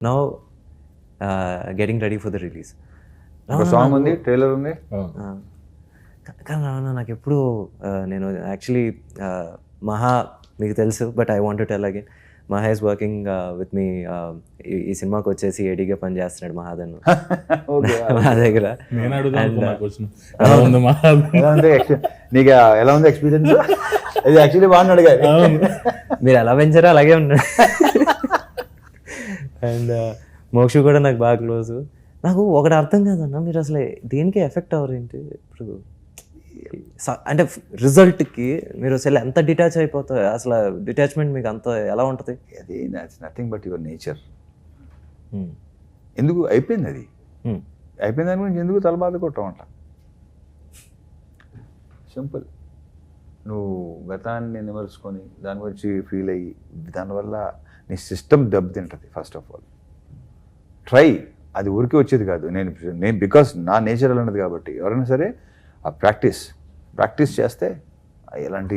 Now getting ready for the release. ఒక song ఉంది, trailer ఉంది. కానీ నాకు ఎప్పుడు నేను యాక్చువల్లీ మహా మీకు తెలుసు, but I want to tell again, మహా ఇస్ వర్కింగ్ విత్ మీ. ఈ సినిమాకి వచ్చేసి ఏడీగా పని చేస్తున్నాడు మహాదన్ మా దగ్గర. నీకు ఎలా ఉంది ఎక్స్పీరియన్స్? ఇది యాక్చువల్లీ బాగా అడిగారు. మీరు ఎలా పెంచారో అలాగే ఉన్నాడు. అండ్ మోక్ష కూడా నాకు బాగా క్లోజ్. నాకు ఒకటి అర్థం కాదన్న, మీరు అసలు దేనికి ఎఫెక్ట్ అవ్వరు ఏంటి ఇప్పుడు? అంటే రిజల్ట్కి మీరు అసలు ఎంత డిటాచ్ అయిపోతారు? అసలు డిటాచ్మెంట్ మీకు అంత ఎలా ఉంటుంది? అది నథింగ్ బట్ యువర్ నేచర్. ఎందుకు అయిపోయింది అది, అయిపోయిన దాని గురించి ఎందుకు తల బాధ కొట్టమంట? సింపుల్. నువ్వు గతాన్ని నిమరుచుకొని దాని గురించి ఫీల్ అయ్యి దానివల్ల నీ సిస్టమ్ దెబ్బతింటుంది. ఫస్ట్ ఆఫ్ ఆల్ ట్రై, అది ఊరికే వచ్చేది కాదు. నేను బికాస్ నా నేచర్ అన్నది కాబట్టి ఎవరైనా సరే ఆ ప్రాక్టీస్ చేస్తే ఎలాంటి